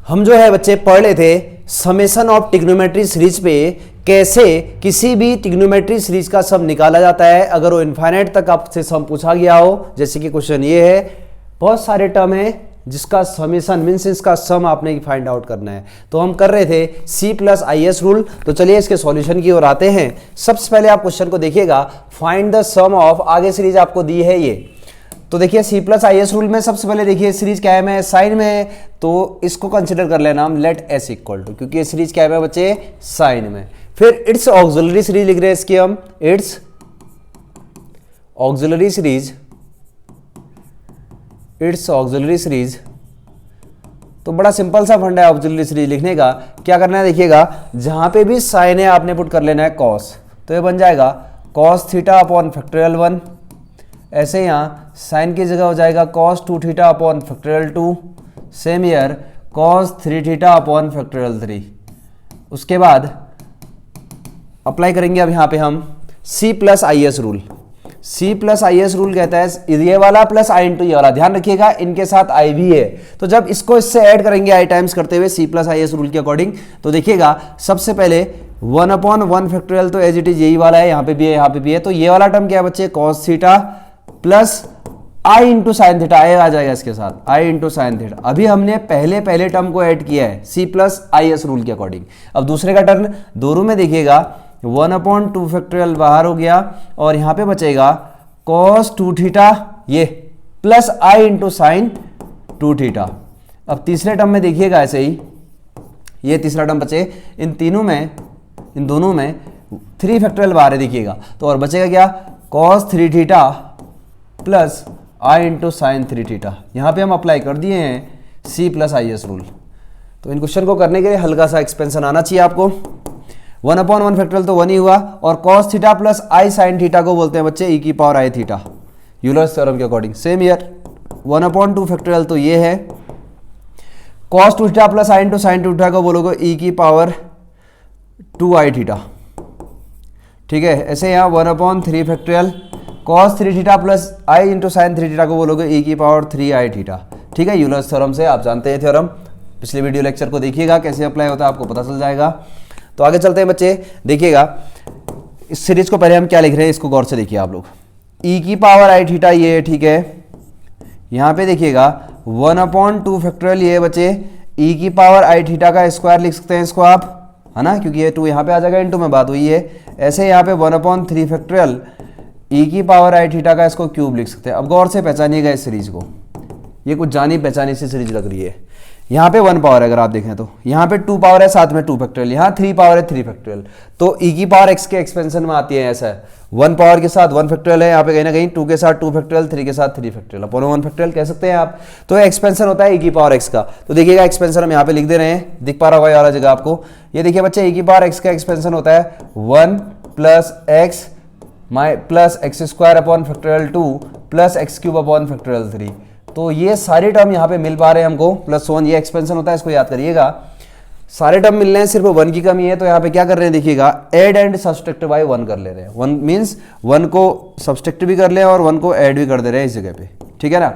हम जो है बच्चे पढ़ रहे थे समेशन ऑफ ट्रिग्नोमेट्री सीरीज पे कैसे किसी भी ट्रिग्नोमेट्री सीरीज का सम निकाला जाता है अगर वो इनफाइनाइट तक आपसे सम पूछा गया हो। जैसे कि क्वेश्चन ये है, बहुत सारे टर्म है जिसका समेशन मीन्स इसका सम आपने फाइंड आउट करना है। तो हम कर रहे थे C+IS रूल। तो चलिए इसके सॉल्यूशन की ओर आते हैं। सबसे पहले आप क्वेश्चन को देखिएगा, फाइंड द सम ऑफ, आगे सीरीज आपको दी है ये। तो देखिए C+IS रूल में सबसे पहले देखिए सीरीज क्या है, साइन में है, तो इसको कंसिडर कर लेना हम लेट S इक्वल टू, क्योंकि ये सीरीज क्या है बच्चे, साइन में। फिर इट्स ऑक्सिलरी सीरीज लिख रहे हैं इसकी हम, it's auxiliary series, it's auxiliary series. तो बड़ा सिंपल सा फंडा है ऑक्सिलरी सीरीज लिखने का। क्या करना है देखिएगा, जहां पे भी साइन है आपने पुट कर लेना है कॉस, तो ये बन जाएगा कॉस थीटा अपॉन फैक्टोरियल 1। ऐसे यहाँ साइन की जगह हो जाएगा cos 2 theta upon factorial 2। Same year cos 3 theta upon factorial 3। उसके बाद अप्लाई करेंगे अब यहाँ पे हम C+IS रूल। C+IS रूल कहता है ये वाला प्लस आई इंटू ये वाला, ध्यान रखिएगा इनके साथ आई भी है। तो जब इसको इससे ऐड करेंगे आई टाइम्स करते हुए C+IS रूल के अकॉर्डिंग, तो देखिएगा सबसे पहले 1/1 फैक्टोरियल तो एज इट इज यही वाला है, यहाँ पे भी है यहाँ पे भी है। तो ये वाला टर्म क्या है बच्चे, cos theta plus i into sine theta, आई आ जाएगा इसके साथ, आई इंटू साइन थीटा। अभी हमने पहले टर्म को ऐड किया है C+IS रूल के अकॉर्डिंग। अब दूसरे का टर्न, दोनों में देखिएगा 1/2 फैक्टोरियल बाहर हो गया और यहाँ पे बचेगा cos 2 थीटा ये plus i into sign 2 theta. अब तीसरे टर्म में देखिएगा ऐसे ही, ये तीसरा टर्म बचे, इन दोनों में 3 फैक्टोरियल बाहर है देखिएगा, तो और बचेगा क्या, cos 3 theta plus i into sign 3 theta. यहाँ पे हम अप्लाई कर दिए हैं C+IS रूल। तो इन क्वेश्चन को करने के लिए हल्का सा एक्सपेंशन आना चाहिए आपको। 1/1 फैक्टोरियल तो 1 ही हुआ, और cos थीटा प्लस आई साइन थीटा को बोलते हैं बच्चे e की power i theta, Euler's theorem के अकॉर्डिंग। सेम ईयर 1/2 फैक्टोरियल तो ये है, cos 2 theta plus i into sign 2 theta को बोलोगे e की पावर 2i थीटा। ठीक है, ऐसे यहाँ 1/3 factorial cos 3 theta plus i into sign 3 theta को बोलोगे e की पावर 3i थीटा। ठीक है, यूलर्स थ्योरम से आप जानते हैं थ्योरम, पिछले वीडियो लेक्चर को देखिएगा कैसे अप्लाई होता है आपको पता चल जाएगा। तो आगे चलते हैं बच्चे, देखिएगा इस सीरीज को पहले हम क्या लिख रहे हैं इसको गौर से देखिए आप लोग। e की पावर i थीटा ये है, ठीक है, यहाँ पे देखिएगा 1/2 फैक्टोरियल ये बच्चे e की पावर i थीटा का स्क्वायर लिख सकते हैं इसको आप, है ना, क्योंकि ये 2 यहाँ पे आ जाएगा, इनटू में बात हुई है। ऐसे यहाँ पे 1/3 फैक्टोरियल e की पावर i थीटा का इसको क्यूब लिख सकते हैं। अब गौर से पहचानिएगा इस सीरीज को, ये कुछ जानी पहचानी सी सीरीज लग रही है। यहाँ पे 1 पावर है अगर आप देखें तो, यहाँ पे 2 पावर है साथ में 2 फैक्टोरियल, यहाँ 3 पावर है 3 फैक्टोरियल। तो e की पावर x के एक्सपेंशन में आती है ऐसा है, 1 पावर के साथ 1 फैक्टोरियल है यहाँ पे कहीं ना कहीं, 2 के साथ 2 फैक्टोरियल, 3 के साथ 3 फैक्टोरियल, अपॉन 1 फैक्टोरियल कह सकते हैं आप। तो एक्सपेंशन होता है e की पावर x का। तो देखिएगा एक्सपेंशन हम यहाँ पे लिख दे रहे हैं, दिख पा रहा होगा ये वाला जगह आपको। ये देखिए बच्चे e की पावर x का एक्सपेंशन होता है 1 plus x square upon factorial 2 plus x cube upon factorial 3। तो ये सारे टर्म यहाँ पे मिल पा रहे हैं हमको, +1 ये एक्सपेंशन होता है, इसको याद करिएगा। सारे टर्म मिल रहे हैं, सिर्फ 1 की कमी है। तो यहाँ पे क्या कर रहे हैं देखिएगा, ऐड एंड सब्सट्रैक्ट बाय 1 कर ले रहे हैं। 1 मीन्स 1 को सब्सट्रैक्ट भी कर ले और 1 को ऐड भी कर दे रहे हैं इस जगह पे, ठीक है ना।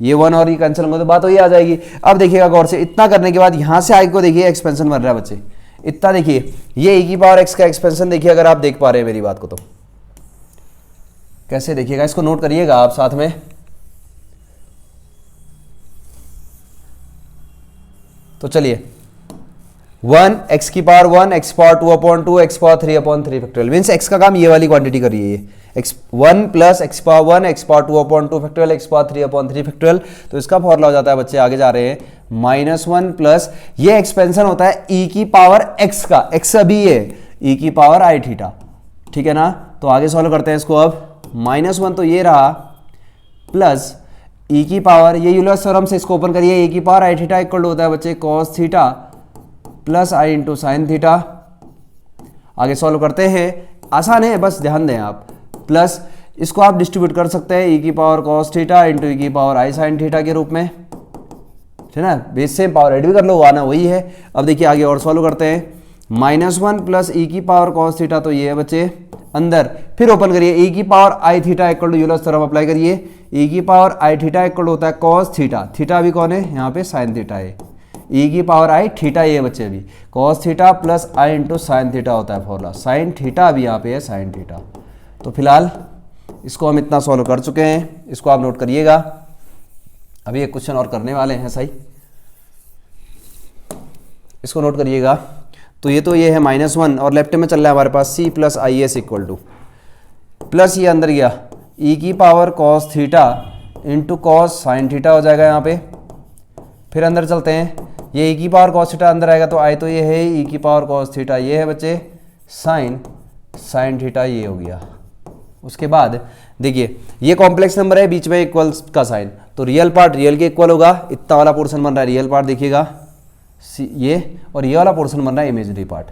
ये 1 और ये कैंसिल होंगे तो बात वही आ जाएगी। अब देखिएगा गौर से, इतना करने के बाद यहाँ से आई को देखिए एक्सपेंशन बन रहा है बच्चे, इतना देखिए, ये e की पावर x का एक्सपेंशन देखिए, अगर आप देख पा रहे हैं मेरी बात को तो कैसे देखिएगा, इसको नोट करिएगा आप साथ में। तो चलिए 1 x की power 1 x power 2/2 x power 3/3 factorial, means x का काम ये वाली क्वांटिटी करिए, ये x 1 plus x power 1 x power 2/2 factorial x power 3/3 factorial. तो इसका फॉर्मूला हो जाता है बच्चे, आगे जा रहे हैं, -1 प्लस ये एक्सपेंशन होता है e की पावर x का, x अभी है e की पावर i थीटा, ठीक है ना। तो आगे सॉल्व करते हैं इसको। अब -1 तो ये रहा, प्लस e की पावर, ये यूलर्स थ्योरम से इसको ओपन करिए, e की पावर i थीटा इक्वल होता है बच्चे cos theta plus i into sine theta. आगे सॉल्व करते हैं, आसान है, बस ध्यान दें आप। प्लस इसको आप डिस्ट्रीब्यूट कर सकते हैं e की power cos theta into e की पावर i साइन थीटा के रूप में, ठीक है ना। बेस से पावर ऐड भी कर लो, आना वही है। अब देखिए आगे और सॉल्व करते हैं, -1 प्लस e की पावर cos थीटा, तो ये है बच्चे अंदर, फिर ओपन करिए e की power i theta equal to Euler's theorem apply करिए, e की पावर i थीटा इक्वल होता है cos थीटा, थीटा भी कौन है यहाँ पे, साइन थीटा है, ई की पावर आई थीटा, ये बच्चे भी cos theta plus i into sine theta होता है फॉर्मूला, साइन थीटा भी यहाँ पे है साइन थीटा। तो फिलहाल इसको हम इतना सॉल्व कर चुके हैं, इसको आप नोट करिएगा। अभी एक क्वेश्चन और करने वाले हैं, सही, इसको नोट करिएगा। तो ये है -1 और लेफ्ट में चल रहा है हमारे पास c plus i s equal two plus ये अंदर गया e की power cos theta into cos sine theta हो जाएगा यहाँ पे। फिर अंदर चलते हैं, ये e की पावर कॉस थीटा अंदर आएगा तो आई तो ये है e की पावर कॉस थीटा, ये है बच्चे साइन थीटा, ये हो गया। उसके बाद देखिए ये कॉम्प्लेक्स नंबर है, बीच में इक्वल्स का साइन, तो रियल पार्ट रियल के इक्वल होगा, इतना वाला पोर्शन बन रहा है रियल पार्ट देखिएगा ये, और ये वाला पोर्शन बन रहा है इमेजरी पार्ट।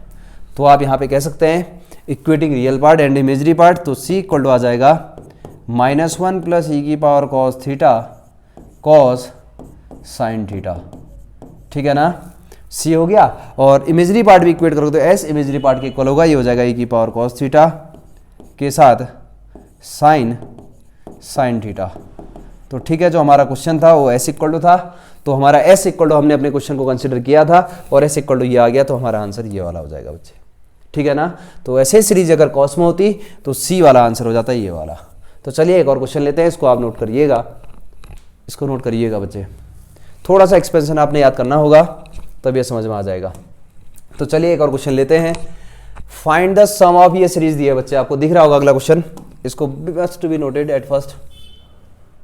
तो आप यहाँ पे कह सकते हैं equating real part and imagery part, तो c इक्वल टू आ जाएगा -1 प्लस ई की power cos theta cos sine theta, ठीक है ना, c हो गया। और इमेजरी पार्ट भी इक्वेट करोगे तो s इमेजरी पार्ट के इक्वल होगा, ये हो जाएगा ई की पावर कॉस थीटा के साथ साइन थीटा। तो ठीक है, जो हमारा क्वेश्चन था वो s इक्वल टू था, तो हमारा s इक्वल टू हमने अपने क्वेश्चन को कंसिडर किया था और s इक्वल टू ये आ गया, तो हमारा आंसर ये वाला हो जाएगा बच्चे, ठीक है ना। तो ऐसे सीरीज अगर कॉस में होती तो c वाला आंसर हो जाता है ये वाला। तो चलिए एक और क्वेश्चन लेते हैं, इसको आप नोट करिएगा, इसको नोट करिएगा बच्चे, थोड़ा सा एक्सपेंशन आपने याद करना होगा तब ये समझ में आ जाएगा। तो चलिए एक और क्वेश्चन लेते हैं, फाइंड द सम ऑफ, ये सीरीज दी है बच्चे, आपको दिख रहा होगा अगला क्वेश्चन, इसको best to be noted at first,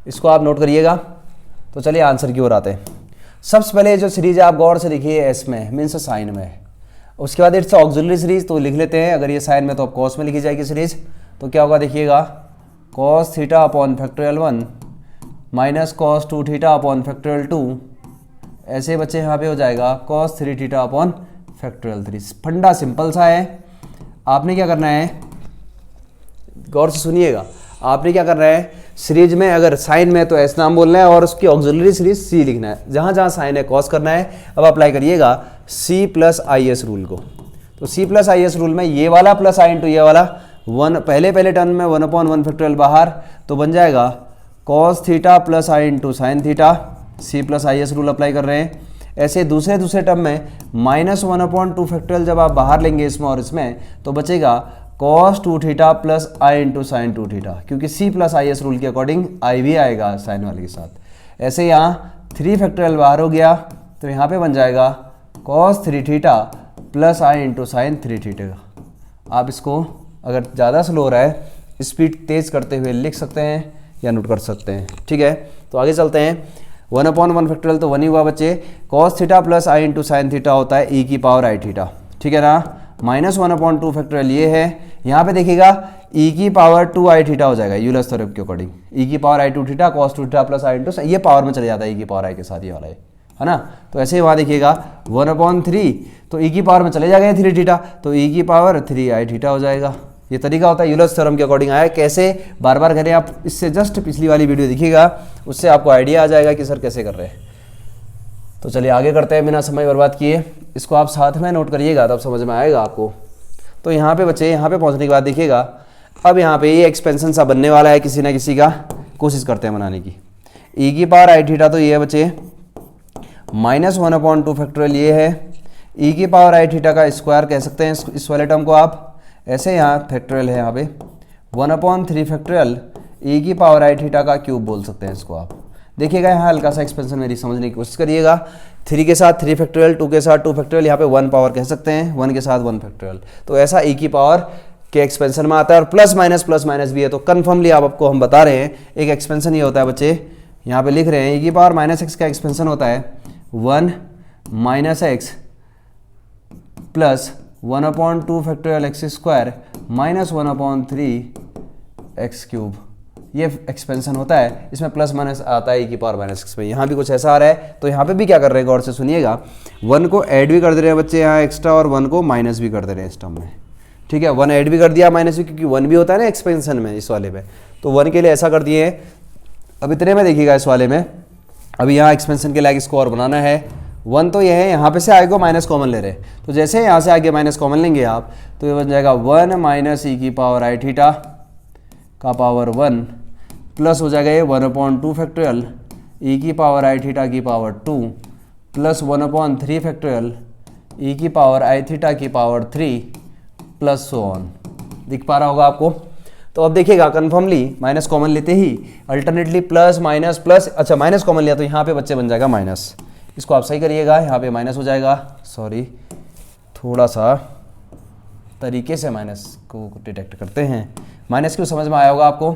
इसको आप नोट करिएगा। तो चलिए आंसर की ओर आते हैं। सबसे पहले जो सीरीज है आप गौर से देखिए, एस में मीन्स साइन में, उसके बाद इट्स ऑक्सिलरी सीरीज, तो लिख लेते हैं, अगर ये साइन में तो अब कॉस में लिखी जाएगी सीरीज, तो क्या होगा देखिएगा, cos theta upon factorial 1 minus cos 2 theta upon factorial 2, ऐसे बच्चे यहाँ पे हो जाएगा कॉस 3 थीटा अपॉन फैक्टोरियल 3। फंडा सिंपल सा है, आपने क्या करना है, गौर से सुनिएगा, आपने क्या करना है, सीरीज में अगर साइन में तो एस नाम बोलना है और उसकी ऑक्सिलरी सीरीज सी लिखना है, जहाँ जहाँ साइन है कॉस करना है। अब अप्लाई करिएगा c plus i s rule को, तो c plus i s rule में ये वाला प्लस आई इंटू ये वाला, पहले टर्म में 1/1 फैक्टोरियल बाहर, तो बन जाएगा cos theta plus i into sine theta, c plus i s rule apply कर रहे हैं। ऐसे दूसरे टर्म में -1/2 फैक्टोरियल जब आप बाहर लेंगे इसमें और इसमें, तो बचेगा cos 2 theta plus i into sign 2 theta, क्योंकि c plus i s rule के अकॉर्डिंग आई भी आएगा साइन वाले के साथ। ऐसे यहाँ 3 फैक्टोरियल बाहर हो गया, तो यहाँ पे बन जाएगा cos 3 theta plus i into sign 3 theta. आप इसको अगर ज़्यादा स्लो हो रहा है, स्पीड तेज़ करते हुए लिख सकते हैं या नोट कर सकते हैं, ठीक है। तो आगे चलते हैं, 1/1 फैक्टोरियल तो 1 ही हुआ बच्चे, cos theta plus i into sine theta होता है e की पावर आई थीटा, ठीक है ना, -1/2 फैक्टोरियल ये है, यहाँ पे देखिएगा e की पावर 2 आई थीटा हो जाएगा यूलर्स थ्योरम के अकॉर्डिंग, e की power I 2 theta cos 2 theta plus i into, ये पावर में चले जाता है e की पावर आई के साथ, ये वाला है ना। तो ऐसे ही वहाँ देखिएगा 1/3, तो e की पावर में चले जाएगा 3 थीटा, तो e की पावर 3 आई थीटा हो जाएगा। ये तरीका होता है यूलर्स थ्योरम के अकॉर्डिंग आया, कैसे बार बार करें आप, इससे जस्ट पिछली वाली वीडियो देखिएगा, उससे आपको आइडिया आ जाएगा कि सर कैसे कर रहे हैं। तो चलिए आगे करते हैं बिना समय बर्बाद किए, इसको आप साथ में नोट करिएगा तब समझ में आएगा आपको। तो यहाँ पे बच्चे, यहाँ पे पहुँचने के बाद देखिएगा, अब यहाँ पे ये एक्सपेंशन सा बनने वाला है किसी ना किसी का, कोशिश करते हैं बनाने की। e की पावर आई थीटा तो ये है बच्चे, -1/2 फैक्टोरियल ये है, e की पावर आई थीटा का स्क्वायर कह सकते हैं इस वाले टर्म को आप, ऐसे यहाँ फैक्टोरियल है, यहाँ पे 1/3 फैक्टोरियल e की पावर आई थीटा का क्यूब बोल सकते हैं इसको आप। देखिएगा यहाँ हल्का सा एक्सपेंशन मेरी समझने की कोशिश करिएगा, 3 के साथ 3 फैक्टोरियल, 2 के साथ 2 फैक्टोरियल, यहाँ पे 1 पावर कह सकते हैं, 1 के साथ 1 फैक्टोरियल, तो ऐसा e की पावर के एक्सपेंशन में आता है। और प्लस माइनस भी है, तो कन्फर्मली आपको हम बता रहे हैं एक एक्सपेंशन ये होता है बच्चे, यहाँ पे लिख रहे हैं e की पावर -x का एक्सपेंशन होता है 1 - x plus 1/2 factorial x square -1/3 x cube, ये एक्सपेंशन होता है, इसमें प्लस माइनस आता है e की पावर -x में। यहाँ भी कुछ ऐसा आ रहा है, तो यहाँ पे भी क्या कर रहे हैं गौर से सुनिएगा, 1 को ऐड भी कर दे रहे हैं बच्चे यहाँ एक्स्ट्रा, और 1 को माइनस भी कर दे रहे हैं इस टर्म में, ठीक है। 1 ऐड भी कर दिया, माइनस भी, क्योंकि 1 भी होता है ना एक्सपेंशन में इस वाले में, तो 1 के लिए ऐसा कर दिए। अब इतने में देखिएगा इस वाले में, अभी यहाँ एक्सपेंशन के लायक इसको और बनाना है। 1 तो ये है, यहाँ पे से आगे को माइनस कॉमन ले रहे हैं, तो जैसे यहाँ से आगे माइनस कॉमन लेंगे आप, तो ये बन जाएगा 1 - e की पावर आई थीटा का पावर 1 प्लस हो जाएगा ये 1/2 फैक्टोरियल e की पावर आई थीटा की पावर 2 प्लस 1/3 फैक्टोरियल ई की पावर आई थीटा की पावर 3 प्लस सो ऑन। दिख पा रहा होगा आपको। तो अब देखिएगा कन्फर्मली माइनस कॉमन लेते ही अल्टरनेटली प्लस माइनस प्लस, अच्छा माइनस कॉमन लिया तो यहाँ पे बच्चे बन जाएगा माइनस। इसको आप सही करिएगा, यहाँ पे माइनस हो जाएगा, सॉरी थोड़ा सा तरीके से माइनस को डिटेक्ट करते हैं। माइनस क्यों समझ में आया होगा आपको,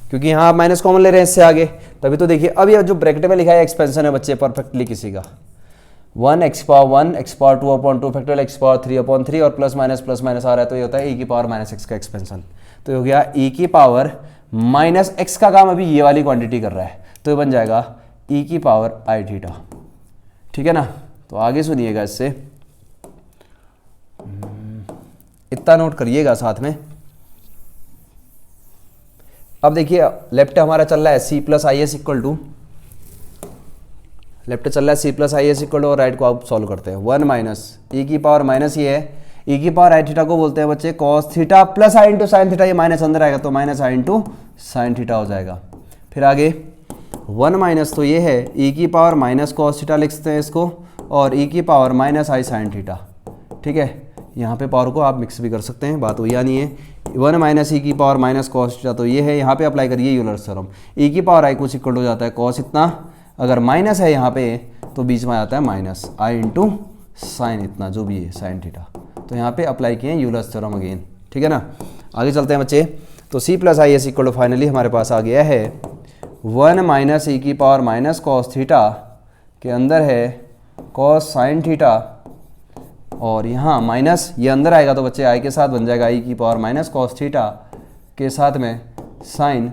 क्योंकि यहाँ आप माइनस कॉमन ले रहे हैं इससे आगे, तभी तो देखिए अब ये जो ब्रैकेट में लिखा है एक्सपेंशन है बच्चे परफेक्टली किसी का 1 x power 1 x power 2/2 factorial x power 3/3 और प्लस माइनस आ रहा है तो ये होता है e की पावर माइनस एक्स का एक्सपेंशन। तो ये हो गया e की पावर माइनस एक्स का काम अभी ये वाली क्वांटिटी कर रहा है तो ये बन जाएगा e की पावर आई थीटा। ठीक है ना। तो आगे सुनिएगा, इससे इतना नोट करिएगा साथ में। अब देखिए लेफ्ट हमारा चल रहा है c plus i s equal to, left चल रहा है c plus i s equal to, और राइट को आप सॉल्व करते हैं 1 माइनस e की पावर माइनस ये है, e की पावर आई थीटा को बोलते हैं बच्चे cos theta plus i into sine theta, ये माइनस अंदर आएगा तो माइनस आई इंटू साइन थीटा हो जाएगा। फिर आगे 1 माइनस तो ये है e की पावर माइनस कॉस थीटा लिखते हैं इसको, और e की पावर माइनस आई साइन थीटा। ठीक है, यहाँ पे पावर को आप मिक्स भी कर सकते हैं, बात वही आनी है। 1 माइनस ई की पावर माइनस कॉस थीटा तो ये है, यहाँ पे अप्लाई करिए यूलर्स थ्योरम, e की पावर आई कुछ इक्वल हो जाता है कॉस इतना, अगर माइनस है यहाँ पे तो बीच में आता है माइनस आई इंटू साइन इतना जो भी है साइन थीटा। तो यहाँ पे अप्लाई किए यूलर्स थ्योरम अगेन। ठीक है ना। आगे चलते हैं बच्चे। तो c plus i s equal to finally हमारे पास आ गया है 1 माइनस ई की पावर माइनस कॉस थीटा के अंदर है कॉस साइन थीटा, और यहाँ माइनस ये अंदर आएगा तो बच्चे आई के साथ बन जाएगा ई की पावर माइनस कॉस थीटा के साथ में साइन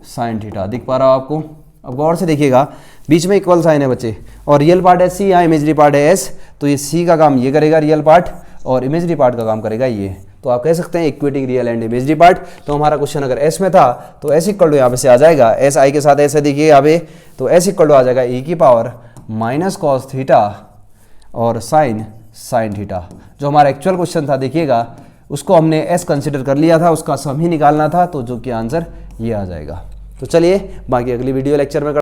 साइन थीटा। दिख पा रहा हो आपको। अब गौर से देखिएगा बीच में इक्वल साइन है बच्चे, और रियल पार्ट है सी, यहाँ इमेजरी पार्ट है एस, तो ये सी का काम ये करेगा रियल पार्ट, और इमेजरी पार्ट का काम करेगा ये। तो आप कह सकते हैं equating real and imagery part. तो हमारा क्वेश्चन अगर एस में था तो एस इक्वल टू यहाँ पे से आ जाएगा, एस आई के साथ ऐसे देखिए यहाँ पे, तो एस इक्वल टू आ जाएगा ई की पावर माइनस कॉस थीटा और साइन साइन थीटा। जो हमारा एक्चुअल क्वेश्चन था देखिएगा उसको हमने एस कंसिडर कर लिया था, उसका सम ही निकालना था, तो जो कि आंसर ये आ जाएगा। तो चलिए बाकी अगली वीडियो लेक्चर में